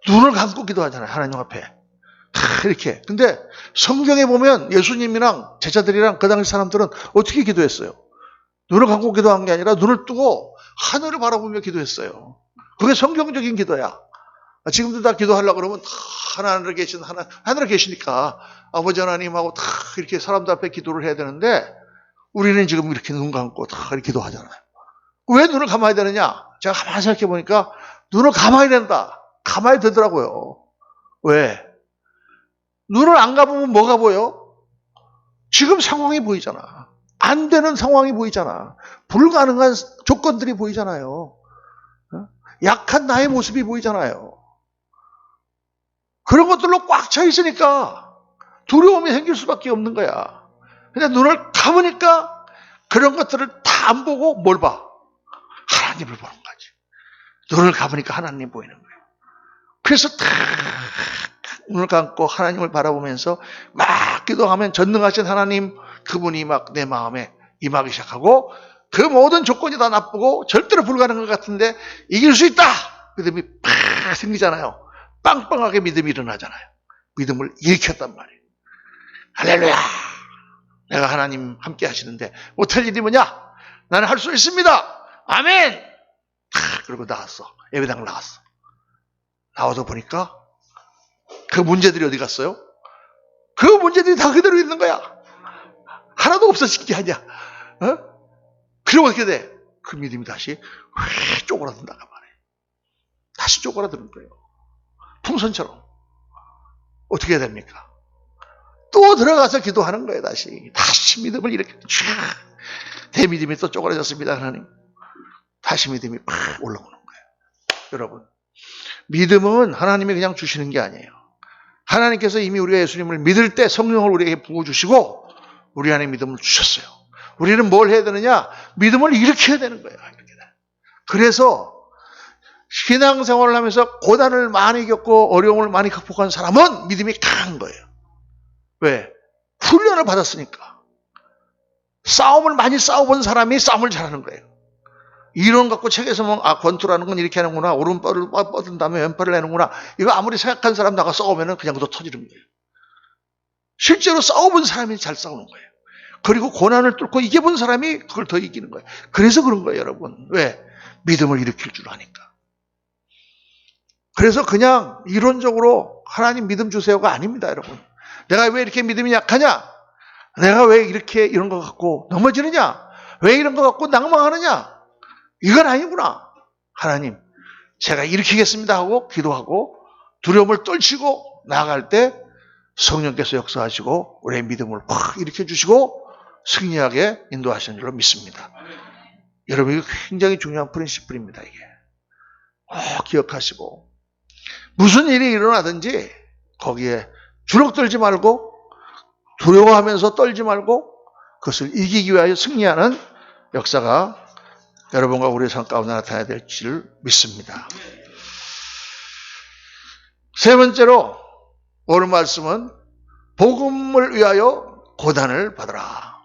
눈을 감고 기도하잖아요. 하나님 앞에. 다 이렇게. 근데 성경에 보면 예수님이랑 제자들이랑 그 당시 사람들은 어떻게 기도했어요? 눈을 감고 기도한 게 아니라 눈을 뜨고 하늘을 바라보며 기도했어요. 그게 성경적인 기도야. 지금도 다 기도하려고 그러면 다 하늘에 계시니까 아버지 하나님하고 다 이렇게 사람들 앞에 기도를 해야 되는데 우리는 지금 이렇게 눈 감고 다 이렇게 기도하잖아요. 왜 눈을 감아야 되느냐? 제가 가만히 생각해 보니까 눈을 감아야 된다. 감아야 되더라고요. 왜? 눈을 안 감으면 뭐가 보여? 지금 상황이 보이잖아. 안 되는 상황이 보이잖아. 불가능한 조건들이 보이잖아요. 약한 나의 모습이 보이잖아요. 그런 것들로 꽉 차 있으니까 두려움이 생길 수밖에 없는 거야. 근데 눈을 감으니까 그런 것들을 다 안 보고 뭘 봐? 하나님을 보는 거지. 눈을 감으니까 하나님 보이는 거예요. 그래서 다 눈을 감고 하나님을 바라보면서 막 기도하면 전능하신 하나님 그분이 막 내 마음에 임하기 시작하고 그 모든 조건이 다 나쁘고 절대로 불가능한 것 같은데 이길 수 있다! 믿음이 팍 생기잖아요. 빵빵하게 믿음이 일어나잖아요. 믿음을 일으켰단 말이에요. 할렐루야! 내가 하나님 함께 하시는데 못할 일이 뭐냐? 나는 할 수 있습니다! 아멘! 그리고 나왔어. 예배당 나왔어. 나와서 보니까 그 문제들이 어디 갔어요? 그 문제들이 다 그대로 있는 거야. 하나도 없어진 게 아니야. 어? 그리고 어떻게 돼? 그 믿음이 다시 휙 쪼그라든다가 말이에요. 다시 쪼그라드는 거예요. 풍선처럼. 어떻게 해야 됩니까? 또 들어가서 기도하는 거예요. 다시 믿음을 이렇게 대믿음이 또 쪼그라졌습니다. 하나님. 다시 믿음이 팍 올라오는 거예요. 여러분, 믿음은 하나님이 그냥 주시는 게 아니에요. 하나님께서 이미 우리가 예수님을 믿을 때 성령을 우리에게 부어주시고 우리 안에 믿음을 주셨어요. 우리는 뭘 해야 되느냐? 믿음을 일으켜야 되는 거예요. 그래서 신앙생활을 하면서 고난을 많이 겪고 어려움을 많이 극복한 사람은 믿음이 강한 거예요. 왜? 훈련을 받았으니까. 싸움을 많이 싸워본 사람이 싸움을 잘하는 거예요. 이론 갖고 책에서 뭐, 권투라는 건 이렇게 하는구나. 오른발을 뻗은 다음에 왼팔을 내는구나. 이거 아무리 생각한 사람 나가 싸우면 그냥 그도 터지는 거예요. 실제로 싸워본 사람이 잘 싸우는 거예요. 그리고 고난을 뚫고 이겨본 사람이 그걸 더 이기는 거예요. 그래서 그런 거예요, 여러분. 왜? 믿음을 일으킬 줄 아니까. 그래서 그냥 이론적으로 하나님 믿음 주세요가 아닙니다, 여러분. 내가 왜 이렇게 믿음이 약하냐? 내가 왜 이렇게 이런 거 갖고 넘어지느냐? 왜 이런 거 갖고 낭망하느냐? 이건 아니구나. 하나님, 제가 일으키겠습니다 하고 기도하고 두려움을 떨치고 나아갈 때 성령께서 역사하시고 우리의 믿음을 확 일으켜주시고 승리하게 인도하시는 줄로 믿습니다. 여러분, 이거 굉장히 중요한 프린시플입니다. 이게 기억하시고 무슨 일이 일어나든지 거기에 주눅들지 말고 두려워하면서 떨지 말고 그것을 이기기 위하여 승리하는 역사가 여러분과 우리의 삶 가운데 나타나야 될 줄 믿습니다. 세 번째로 오늘 말씀은 복음을 위하여 고난을 받으라.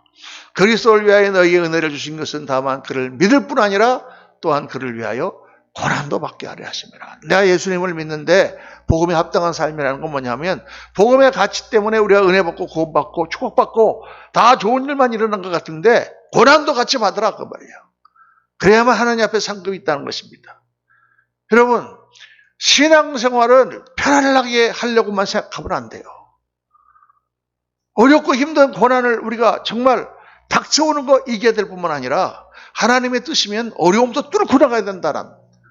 그리스도를 위하여 너희에게 은혜를 주신 것은 다만 그를 믿을 뿐 아니라 또한 그를 위하여 고난도 받게 하려 하심이라. 내가 예수님을 믿는데 복음에 합당한 삶이라는 건 뭐냐면 복음의 가치 때문에 우리가 은혜 받고 구원받고 축복받고 다 좋은 일만 일어난 것 같은데 고난도 같이 받으라 그 말이에요. 그래야만 하나님 앞에 상급이 있다는 것입니다. 여러분, 신앙생활은 편안하게 하려고만 생각하면 안 돼요. 어렵고 힘든 고난을 우리가 정말 닥쳐오는 거 이겨야 될 뿐만 아니라 하나님의 뜻이면 어려움도 뚫고 나가야 된다는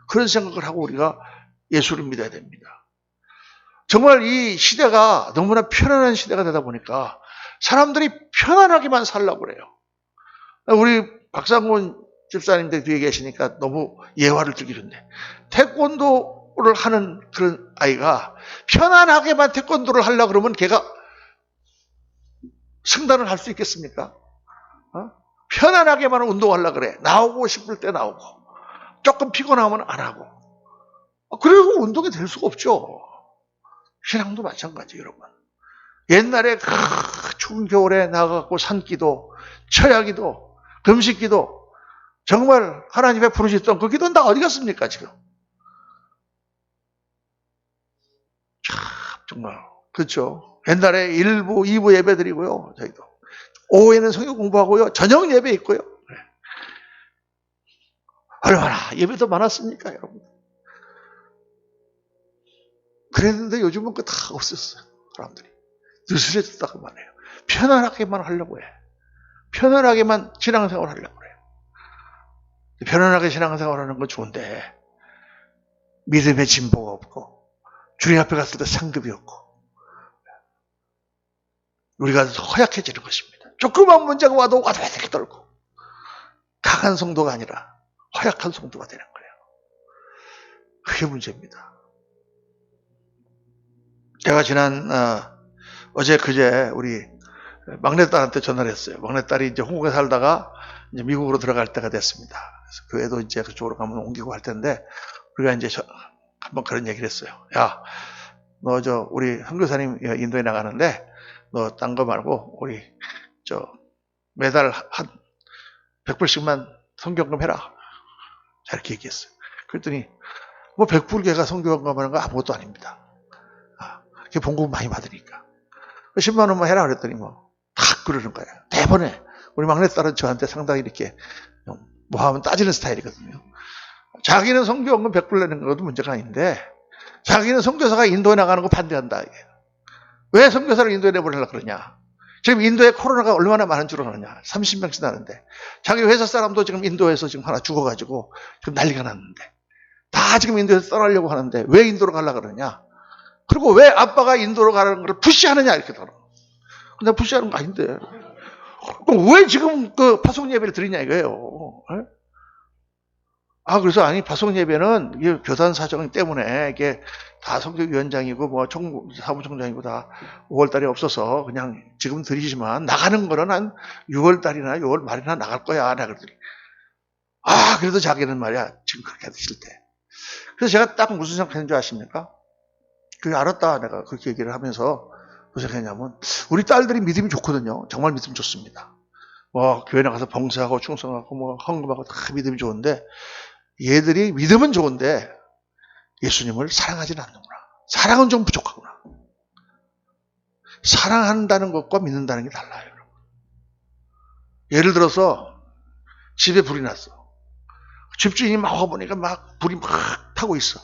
그런 생각을 하고 우리가 예수를 믿어야 됩니다. 정말 이 시대가 너무나 편안한 시대가 되다 보니까 사람들이 편안하게만 살려고 그래요. 우리 박상훈 집사님들 뒤에 계시니까 너무 예화를 들기는데 태권도를 하는 그런 아이가 편안하게만 태권도를 하려고 그러면 걔가 승단을 할 수 있겠습니까? 편안하게만 운동하려고 그래. 나오고 싶을 때 나오고 조금 피곤하면 안 하고 그리고 운동이 될 수가 없죠. 신앙도 마찬가지 여러분. 옛날에 추운 겨울에 나가고 산기도 처야기도 금식기도 정말 하나님의 부르셨던 그 기도는 다 어디 갔습니까 지금? 참 정말 그렇죠. 옛날에 1부 2부 예배 드리고요. 저희도 오후에는 성경 공부하고요. 저녁 예배 있고요. 얼마나 예배도 많았습니까 여러분. 그랬는데 요즘은 그거 다 없었어요. 사람들이 느슨해졌다고 말해요. 편안하게만 하려고 해. 편안하게만 신앙생활 하려고 그래요. 편안하게 신앙생활하는 건 좋은데 믿음의 진보가 없고 주님 앞에 갔을 때 상급이 없고 우리가 허약해지는 것입니다. 조그만 문제가 와도 와들와들 떨고 강한 성도가 아니라 허약한 성도가 되는 거예요. 그게 문제입니다. 제가 지난 어제 그제 우리 막내딸한테 전화를 했어요. 막내딸이 이제 홍콩에 살다가 이제 미국으로 들어갈 때가 됐습니다. 그래서 교회도 이제 그쪽으로 가면 옮기고 할 텐데 우리가 이제 한번 그런 얘기를 했어요. 야, 너 우리 선교사님 인도에 나가는데 너 딴 거 말고 우리 매달 한 100불씩만 성경금 해라. 이렇게 얘기했어요. 그랬더니 뭐 100불개가 성경금 하는 거 아무것도 아닙니다. 그게 봉급 많이 받으니까. 10만 원만 해라 그랬더니 다 그러는 거예요. 대번에 우리 막내딸은 저한테 상당히 이렇게 뭐 하면 따지는 스타일이거든요. 자기는 성경금 100불 내는 것도 문제가 아닌데 자기는 선교사가 인도에 나가는 거 반대한다. 왜 선교사를 인도에 내보내려고 그러냐. 지금 인도에 코로나가 얼마나 많은 줄 아느냐. 30명씩 나는데 자기 회사 사람도 지금 인도에서 지금 하나 죽어가지고 지금 난리가 났는데 다 지금 인도에서 떠나려고 하는데 왜 인도로 가려고 그러냐. 그리고 왜 아빠가 인도로 가라는 걸 푸시하느냐 이렇게 들어. 근데 푸시하는 거 아닌데 왜 지금 그 파송 예배를 드리냐 이거예요. 그래서 아니 파송 예배는 이게 교단 사정 때문에 이게 다 성교위원장이고 뭐 사무총장이고 다 5월달에 없어서 그냥 지금 드리지만 나가는 거는 한 6월달이나 6월 말이나 나갈 거야. 내가 그랬더니 그래도 자기는 말이야 지금 그렇게 하기 싫대. 그래서 제가 딱 무슨 생각했는 줄 아십니까? 그게 알았다 내가 그렇게 얘기를 하면서 무슨 생각했냐면 우리 딸들이 믿음이 좋거든요. 정말 믿음 좋습니다. 뭐 교회 나가서 봉사하고 충성하고 뭐 헌금하고 다 믿음이 좋은데 얘들이 믿음은 좋은데 예수님을 사랑하지는 않는구나. 사랑은 좀 부족하구나. 사랑한다는 것과 믿는다는 게 달라요. 여러분. 예를 들어서 집에 불이 났어. 집주인이 막 와보니까 막 불이 막 타고 있어.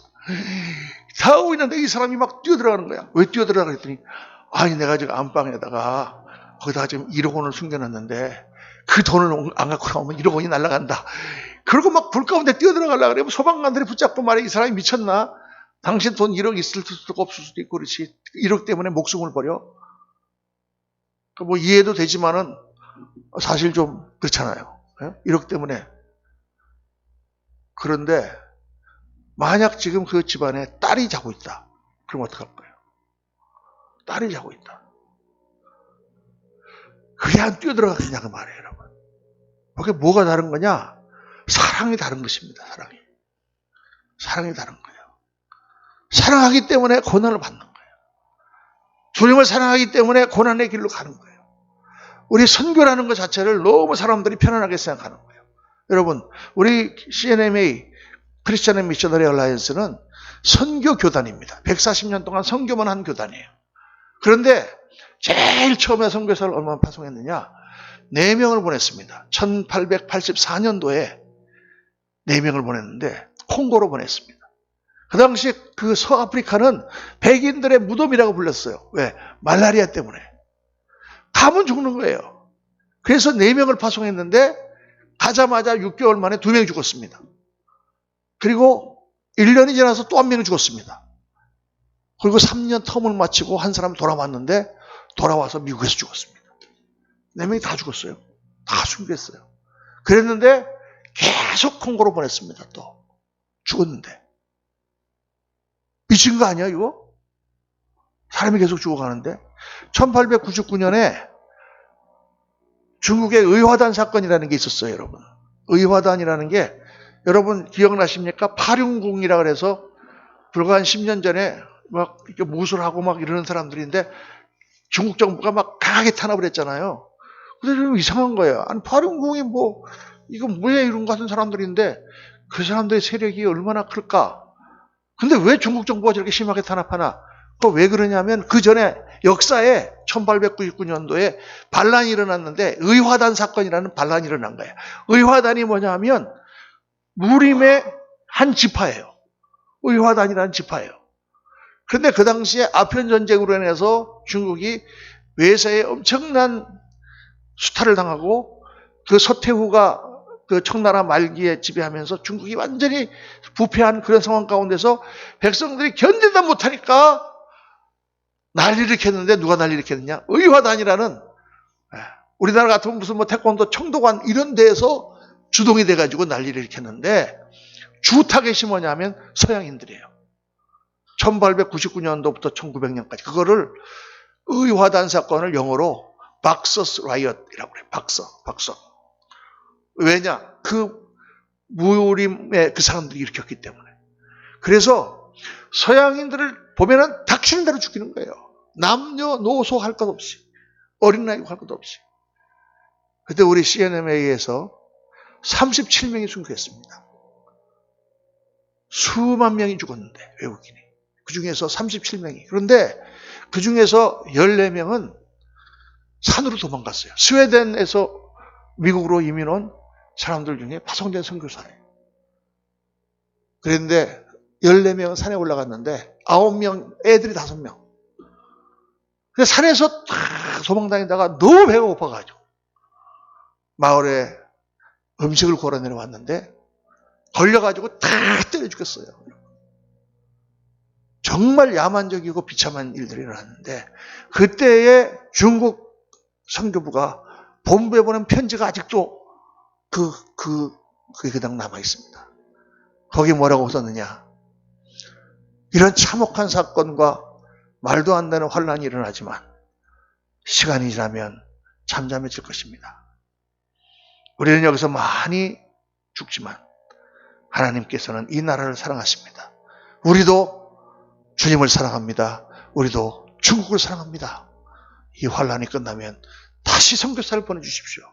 타고 있는데 이 사람이 막 뛰어들어가는 거야. 왜 뛰어들어가 그랬더니 아니 내가 지금 안방에다가 거기다가 지금 1억 원을 숨겨놨는데 그 돈을 안 갖고 나오면 1억 원이 날아간다. 그리고 막 불 가운데 뛰어들어가려고 그래. 소방관들이 붙잡고 말해. 이 사람이 미쳤나? 당신 돈 1억 있을 수도 없을 수도 있고 그렇지. 1억 때문에 목숨을 버려? 뭐 이해도 되지만은 사실 좀 그렇잖아요. 1억 때문에. 그런데 만약 지금 그 집안에 딸이 자고 있다. 그럼 어떡할 거예요? 딸이 자고 있다. 그게 안 뛰어들어가겠냐 그 말이에요, 여러분. 그게 뭐가 다른 거냐? 사랑이 다른 것입니다. 사랑이 다른 거예요. 사랑하기 때문에 고난을 받는 거예요. 주님을 사랑하기 때문에 고난의 길로 가는 거예요. 우리 선교라는 것 자체를 너무 사람들이 편안하게 생각하는 거예요. 여러분, 우리 CNMA 크리스천 앤 미셔너리 얼라이언스는 선교 교단입니다. 140년 동안 선교만 한 교단이에요. 그런데 제일 처음에 선교사를 얼마나 파송했느냐? 4명을 보냈습니다. 1884년도에 4명을 보냈는데 콩고로 보냈습니다. 그 당시 그 서아프리카는 백인들의 무덤이라고 불렸어요. 왜? 말라리아 때문에. 가면 죽는 거예요. 그래서 4명을 파송했는데 가자마자 6개월 만에 2명이 죽었습니다. 그리고 1년이 지나서 또 1명이 죽었습니다. 그리고 3년 텀을 마치고 한 사람 돌아왔는데 돌아와서 미국에서 죽었습니다. 4명이 다 죽었어요. 다 숨겼어요. 그랬는데 계속 콩고로 보냈습니다. 또 죽었는데 미친 거 아니야 이거? 사람이 계속 죽어가는데 1899년에 중국의 의화단 사건이라는 게 있었어요. 여러분. 의화단이라는 게 여러분 기억나십니까? 파륜궁이라 그래서 불과 한 10년 전에 막 이렇게 무술하고 막 이러는 사람들인데 중국 정부가 막 강하게 탄압을 했잖아요. 근데 좀 이상한 거예요. 아니 파륜궁이 뭐 이거 뭐야 이런 거 같은 사람들인데 그 사람들의 세력이 얼마나 클까? 근데 왜 중국 정부가 저렇게 심하게 탄압하나? 그거 왜 그러냐면 그 전에 역사에 1899년도에 반란이 일어났는데 의화단 사건이라는 반란이 일어난 거예요. 의화단이 뭐냐면 무림의 한 지파예요. 의화단이라는 지파예요. 그런데 그 당시에 아편 전쟁으로 인해서 중국이 외세에 엄청난 수탈을 당하고 그 서태후가 그 청나라 말기에 지배하면서 중국이 완전히 부패한 그런 상황 가운데서 백성들이 견디다 못하니까 난리를 일으켰는데 누가 난리를 일으켰느냐? 의화단이라는 우리나라 같으면 무슨 뭐 태권도 청도관 이런 데에서 주동이 돼가지고 난리를 일으켰는데 주 타겟이 뭐냐면 서양인들이에요. 1899년도부터 1900년까지 그거를 의화단 사건을 영어로 박서스 라이엇이라고 그래요. 박서. 왜냐? 그 무림의 그 사람들이 일으켰기 때문에. 그래서 서양인들을 보면은 닥치는 대로 죽이는 거예요. 남녀노소 할 것 없이, 어린아이고 할 것 없이. 그때 우리 CNMA에서 37명이 순교했습니다. 수만 명이 죽었는데, 외국인이. 그 중에서 37명이. 그런데 그 중에서 14명은 산으로 도망갔어요. 스웨덴에서 미국으로 이민 온 사람들 중에 파송된 선교사예요. 그런데 14명은 산에 올라갔는데 9명, 애들이 5명. 근데 산에서 다 도망다니다가 너무 배가 고파가지고 마을에 음식을 걸어 내려왔는데 걸려가지고 다 때려 죽였어요. 정말 야만적이고 비참한 일들이 일어났는데 그때의 중국 선교부가 본부에 보낸 편지가 아직도 그게 그냥 남아 있습니다. 거기 뭐라고 썼느냐? 이런 참혹한 사건과 말도 안 되는 환란이 일어나지만 시간이 지나면 잠잠해질 것입니다. 우리는 여기서 많이 죽지만 하나님께서는 이 나라를 사랑하십니다. 우리도 주님을 사랑합니다. 우리도 중국을 사랑합니다. 이 환란이 끝나면 다시 선교사를 보내주십시오.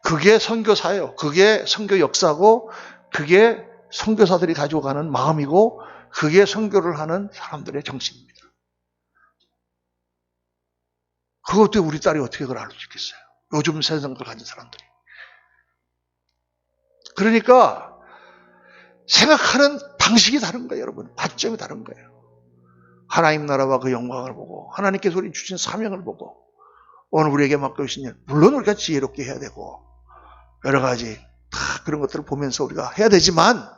그게 선교사예요. 그게 선교 역사고 그게 선교사들이 가지고 가는 마음이고 그게 선교를 하는 사람들의 정신입니다. 그것도 우리 딸이 어떻게 그걸 알 수 있겠어요? 요즘 세상을 가진 사람들이. 그러니까 생각하는 방식이 다른 거예요, 여러분. 관점이 다른 거예요. 하나님 나라와 그 영광을 보고 하나님께서 우리 주신 사명을 보고 오늘 우리에게 맡겨주신 일, 물론 우리가 지혜롭게 해야 되고 여러 가지 다 그런 것들을 보면서 우리가 해야 되지만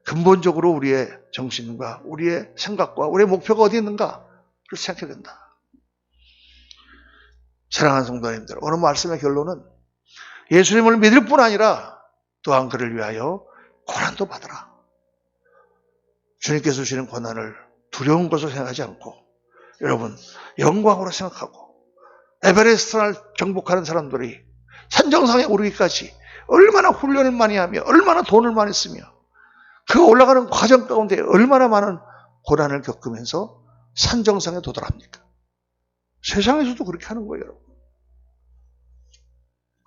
근본적으로 우리의 정신과 우리의 생각과 우리의 목표가 어디 있는가를 생각해야 된다. 사랑하는 성도님들, 오늘 말씀의 결론은 예수님을 믿을 뿐 아니라 또한 그를 위하여 고난도 받아라. 주님께서 주시는 고난을 두려운 것으로 생각하지 않고 여러분 영광으로 생각하고 에베레스트를 정복하는 사람들이 산정상에 오르기까지 얼마나 훈련을 많이 하며 얼마나 돈을 많이 쓰며 그 올라가는 과정 가운데 얼마나 많은 고난을 겪으면서 산정상에 도달합니까? 세상에서도 그렇게 하는 거예요, 여러분.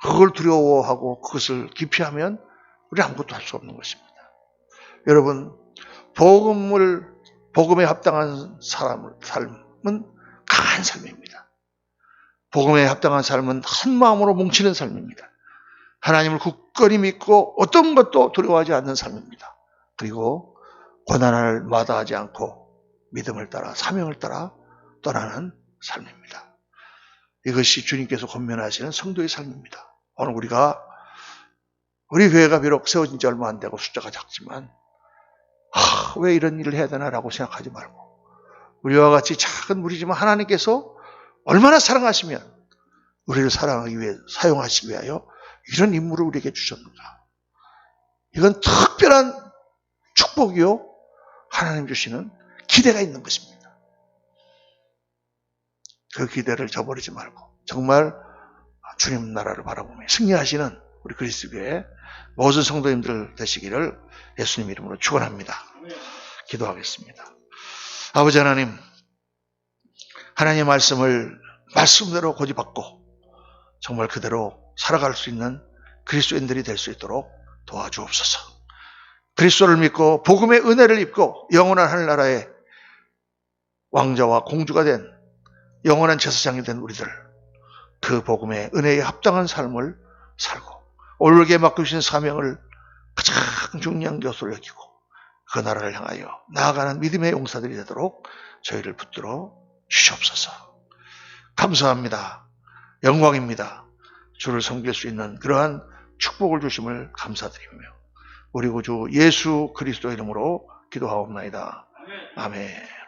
그걸 두려워하고 그것을 기피하면 우리 아무것도 할 수 없는 것입니다. 여러분, 복음에 합당한 삶은 강한 삶입니다. 복음에 합당한 삶은 한 마음으로 뭉치는 삶입니다. 하나님을 굳건히 믿고 어떤 것도 두려워하지 않는 삶입니다. 그리고 고난을 마다하지 않고 믿음을 따라 사명을 따라 떠나는 삶입니다. 이것이 주님께서 권면하시는 성도의 삶입니다. 오늘 우리 교회가 비록 세워진 지 얼마 안 되고 숫자가 작지만 왜 이런 일을 해야 되나라고 생각하지 말고 우리와 같이 작은 무리지만 하나님께서 얼마나 사랑하시면 우리를 사랑하기 위해 사용하시기 위하여 이런 임무를 우리에게 주셨는가. 이건 특별한 축복이요 하나님 주시는 기대가 있는 것입니다. 그 기대를 저버리지 말고 정말 주님 나라를 바라보며 승리하시는 우리 그리스도의 모든 성도님들 되시기를 예수님 이름으로 축원합니다. 기도하겠습니다. 아버지 하나님, 하나님의 말씀을 말씀대로 고집받고 정말 그대로 살아갈 수 있는 그리스도인들이 될 수 있도록 도와주옵소서. 그리스도를 믿고 복음의 은혜를 입고 영원한 하늘나라의 왕자와 공주가 된 영원한 제사장이 된 우리들, 그 복음의 은혜에 합당한 삶을 살고 올게 맡겨주신 사명을 가장 중요한 것으로 여기고 그 나라를 향하여 나아가는 믿음의 용사들이 되도록 저희를 붙들어 주시옵소서. 감사합니다. 영광입니다. 주를 섬길 수 있는 그러한 축복을 주심을 감사드리며 우리 구주 예수 그리스도 이름으로 기도하옵나이다. 아멘.